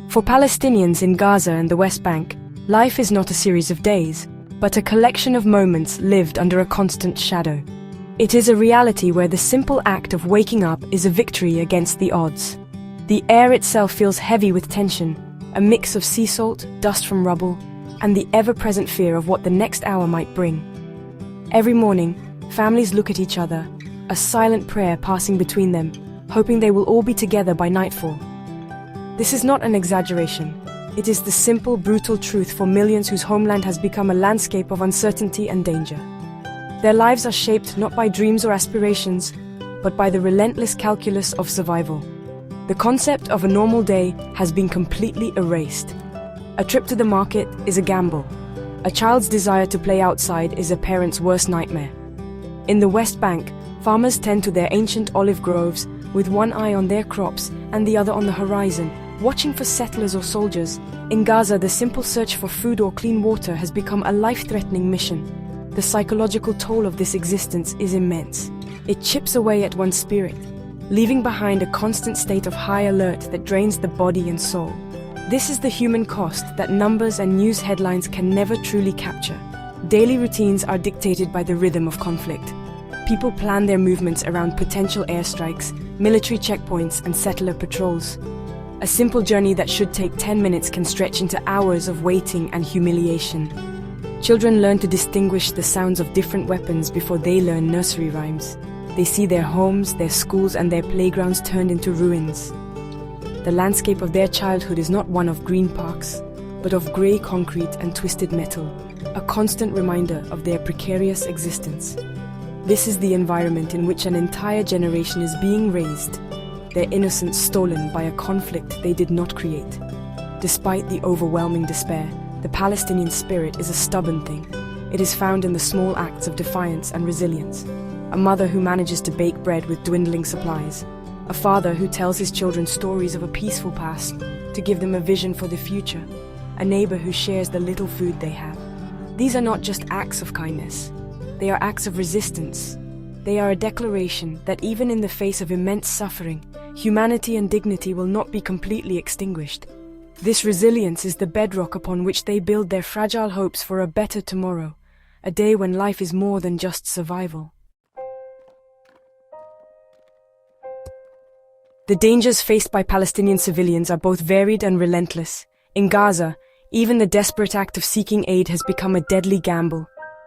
For Palestinians in Gaza and the West Bank, life is not a series of days, but a collection of moments lived under a constant shadow. It is a reality where the simple act of waking up is a victory against the odds. The air itself feels heavy with tension, a mix of sea salt, dust from rubble, and the ever-present fear of what the next hour might bring. Every morning, families look at each other, a silent prayer passing between them, hoping they will all be together by nightfall. This is not an exaggeration. It is the simple, brutal truth for millions whose homeland has become a landscape of uncertainty and danger. Their lives are shaped not by dreams or aspirations, but by the relentless calculus of survival. The concept of a normal day has been completely erased. A trip to the market is a gamble. A child's desire to play outside is a parent's worst nightmare. In the West Bank, farmers tend to their ancient olive groves with one eye on their crops and the other on the horizon, watching for settlers or soldiers. In Gaza, the simple search for food or clean water has become a life-threatening mission. The psychological toll of this existence is immense. It chips away at one's spirit, leaving behind a constant state of high alert that drains the body and soul. This is the human cost that numbers and news headlines can never truly capture. Daily routines are dictated by the rhythm of conflict. People plan their movements around potential airstrikes, military checkpoints, and settler patrols. A simple journey that should take 10 minutes can stretch into hours of waiting and humiliation. Children learn to distinguish the sounds of different weapons before they learn nursery rhymes. They see their homes, their schools, and their playgrounds turned into ruins. The landscape of their childhood is not one of green parks, but of grey concrete and twisted metal, a constant reminder of their precarious existence. This is the environment in which an entire generation is being raised, their innocence stolen by a conflict they did not create. Despite the overwhelming despair, the Palestinian spirit is a stubborn thing. It is found in the small acts of defiance and resilience. A mother who manages to bake bread with dwindling supplies. A father who tells his children stories of a peaceful past to give them a vision for the future. A neighbor who shares the little food they have. These are not just acts of kindness. They are acts of resistance. They are a declaration that even in the face of immense suffering, humanity and dignity will not be completely extinguished. This resilience is the bedrock upon which they build their fragile hopes for a better tomorrow, a day when life is more than just survival. The dangers faced by Palestinian civilians are both varied and relentless. In Gaza, even the desperate act of seeking aid has become a deadly gamble.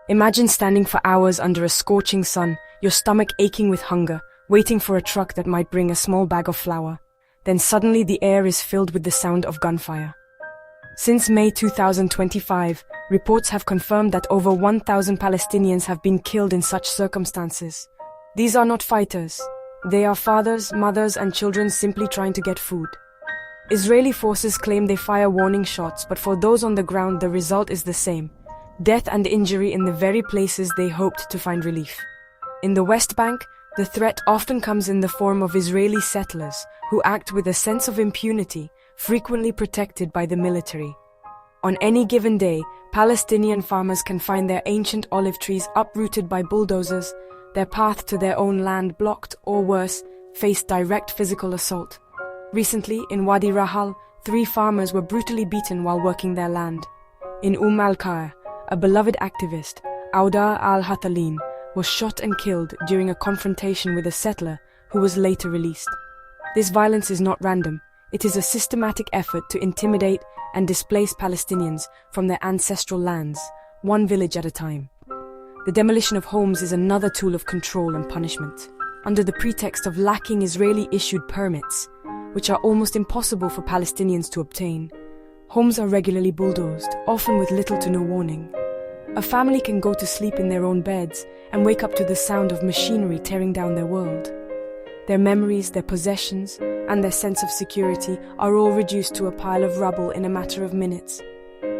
Imagine standing for hours under a scorching sun, your stomach aching with hunger, waiting for a truck that might bring a small bag of flour. Then suddenly the air is filled with the sound of gunfire. Since May 2025, reports have confirmed that over 1,000 Palestinians have been killed in such circumstances. These are not fighters. They are fathers, mothers, and children simply trying to get food. Israeli forces claim they fire warning shots, but for those on the ground the result is the same: death and injury in the very places they hoped to find relief. In the West Bank, the threat often comes in the form of Israeli settlers who act with a sense of impunity, frequently protected by the military. On any given day, Palestinian farmers can find their ancient olive trees uprooted by bulldozers, their path to their own land blocked, or worse, face direct physical assault. Recently, in Wadi Rahal, 3 farmers were brutally beaten while working their land. In al-Khair, a beloved activist, Auda al-Hathalin, was shot and killed during a confrontation with a settler who was later released. This violence is not random. It is a systematic effort to intimidate and displace Palestinians from their ancestral lands, one village at a time. The demolition of homes is another tool of control and punishment. Under the pretext of lacking Israeli-issued permits, which are almost impossible for Palestinians to obtain, homes are regularly bulldozed, often with little to no warning. A family can go to sleep in their own beds and wake up to the sound of machinery tearing down their world. Their memories, their possessions, and their sense of security are all reduced to a pile of rubble in a matter of minutes.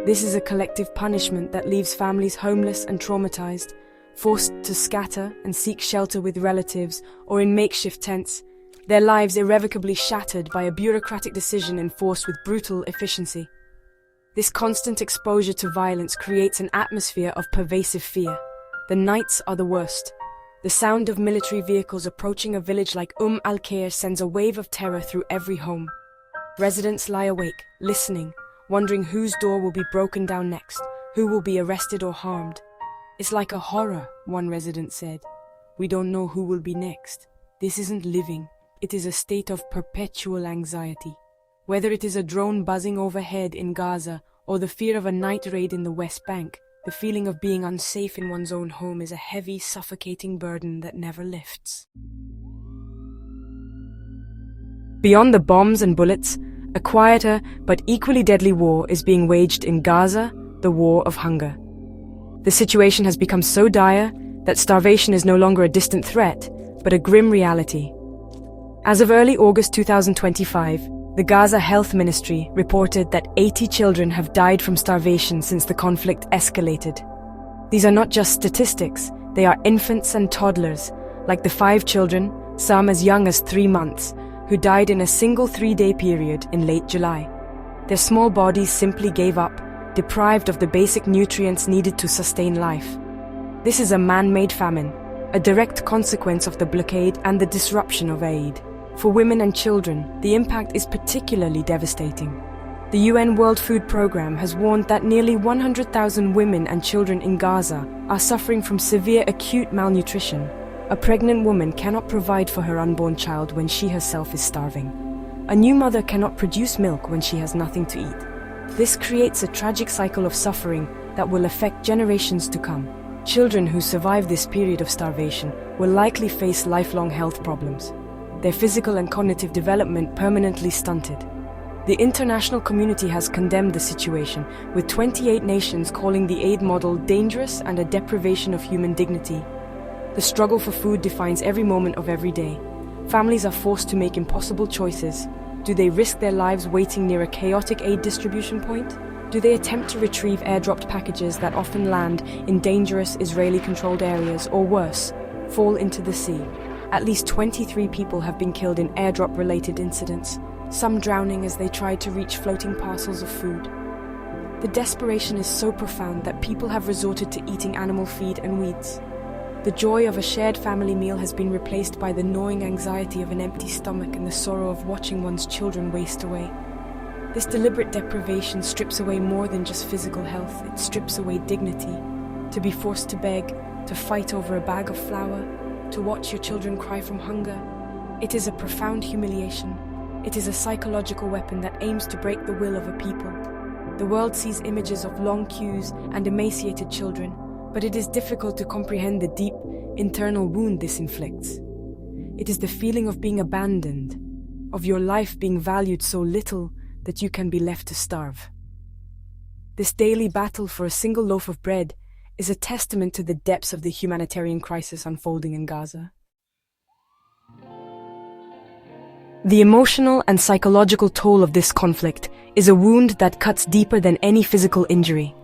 This is a collective punishment that leaves families homeless and traumatized, forced to scatter and seek shelter with relatives or in makeshift tents, their lives irrevocably shattered by a bureaucratic decision enforced with brutal efficiency. This constant exposure to violence creates an atmosphere of pervasive fear. The nights are the worst. The sound of military vehicles approaching a village like al-Khair sends a wave of terror through every home. Residents lie awake, listening, wondering whose door will be broken down next, who will be arrested or harmed. "It's like a horror," one resident said. "We don't know who will be next. This isn't living, it is a state of perpetual anxiety." Whether it is a drone buzzing overhead in Gaza or the fear of a night raid in the West Bank, the feeling of being unsafe in one's own home is a heavy, suffocating burden that never lifts. Beyond the bombs and bullets, a quieter but equally deadly war is being waged in Gaza, the war of hunger. The situation has become so dire that starvation is no longer a distant threat, but a grim reality. As of early August 2025, the Gaza Health Ministry reported that 80 children have died from starvation since the conflict escalated. These are not just statistics, they are infants and toddlers, like the 5 children, some as young as 3 months, who died in a single 3-day period in late July. Their small bodies simply gave up, deprived of the basic nutrients needed to sustain life. This is a man-made famine, a direct consequence of the blockade and the disruption of aid. For women and children, the impact is particularly devastating. The UN World Food Programme has warned that nearly 100,000 women and children in Gaza are suffering from severe acute malnutrition. A pregnant woman cannot provide for her unborn child when she herself is starving. A new mother cannot produce milk when she has nothing to eat. This creates a tragic cycle of suffering that will affect generations to come. Children who survive this period of starvation will likely face lifelong health problems, their physical and cognitive development permanently stunted. The international community has condemned the situation, with 28 nations calling the aid model dangerous and a deprivation of human dignity. The struggle for food defines every moment of every day. Families are forced to make impossible choices. Do they risk their lives waiting near a chaotic aid distribution point? Do they attempt to retrieve airdropped packages that often land in dangerous Israeli-controlled areas, or worse, fall into the sea? At least 23 people have been killed in airdrop-related incidents, some drowning as they tried to reach floating parcels of food. The desperation is so profound that people have resorted to eating animal feed and weeds. The joy of a shared family meal has been replaced by the gnawing anxiety of an empty stomach and the sorrow of watching one's children waste away. This deliberate deprivation strips away more than just physical health, it strips away dignity. To be forced to beg, to fight over a bag of flour, to watch your children cry from hunger, it is a profound humiliation. It is a psychological weapon that aims to break the will of a people. The world sees images of long queues and emaciated children, but it is difficult to comprehend the deep, internal wound this inflicts. It is the feeling of being abandoned, of your life being valued so little that you can be left to starve. This daily battle for a single loaf of bread is a testament to the depths of the humanitarian crisis unfolding in Gaza. The emotional and psychological toll of this conflict is a wound that cuts deeper than any physical injury.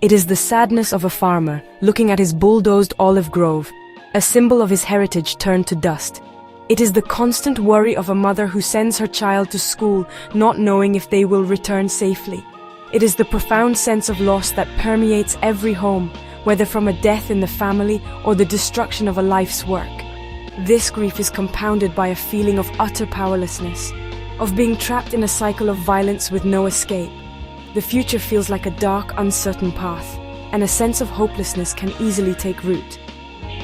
It is the sadness of a farmer looking at his bulldozed olive grove, a symbol of his heritage turned to dust. It is the constant worry of a mother who sends her child to school not knowing if they will return safely. It is the profound sense of loss that permeates every home, whether from a death in the family or the destruction of a life's work. This grief is compounded by a feeling of utter powerlessness, of being trapped in a cycle of violence with no escape. The future feels like a dark, uncertain path, and a sense of hopelessness can easily take root.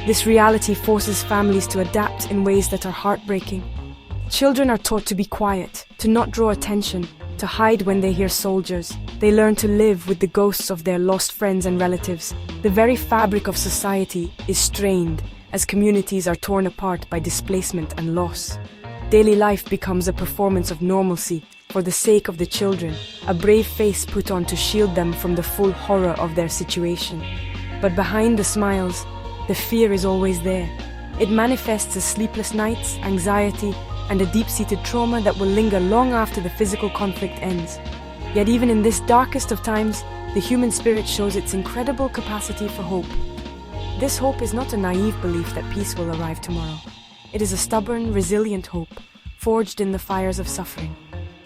This reality forces families to adapt in ways that are heartbreaking. Children are taught to be quiet, to not draw attention, to hide when they hear soldiers. They learn to live with the ghosts of their lost friends and relatives. The very fabric of society is strained as communities are torn apart by displacement and loss. Daily life becomes a performance of normalcy for the sake of the children, a brave face put on to shield them from the full horror of their situation. But behind the smiles, the fear is always there. It manifests as sleepless nights, anxiety, and a deep-seated trauma that will linger long after the physical conflict ends. Yet even in this darkest of times, the human spirit shows its incredible capacity for hope. This hope is not a naive belief that peace will arrive tomorrow. It is a stubborn, resilient hope, forged in the fires of suffering.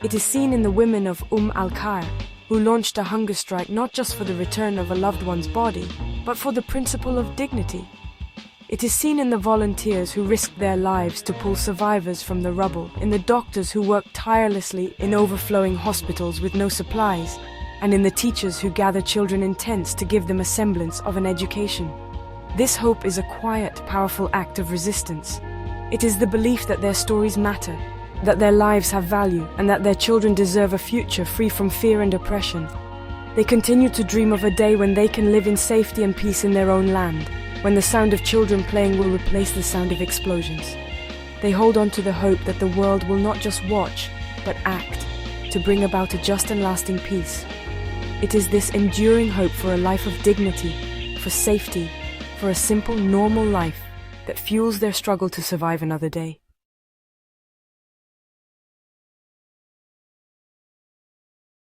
It is seen in the women of al-Khair, who launched a hunger strike not just for the return of a loved one's body, but for the principle of dignity. It is seen in the volunteers who risk their lives to pull survivors from the rubble, in the doctors who work tirelessly in overflowing hospitals with no supplies, and in the teachers who gather children in tents to give them a semblance of an education. This hope is a quiet, powerful act of resistance. It is the belief that their stories matter, that their lives have value, and that their children deserve a future free from fear and oppression. They continue to dream of a day when they can live in safety and peace in their own land, when the sound of children playing will replace the sound of explosions. They hold on to the hope that the world will not just watch, but act, to bring about a just and lasting peace. It is this enduring hope for a life of dignity, for safety, for a simple, normal life, that fuels their struggle to survive another day.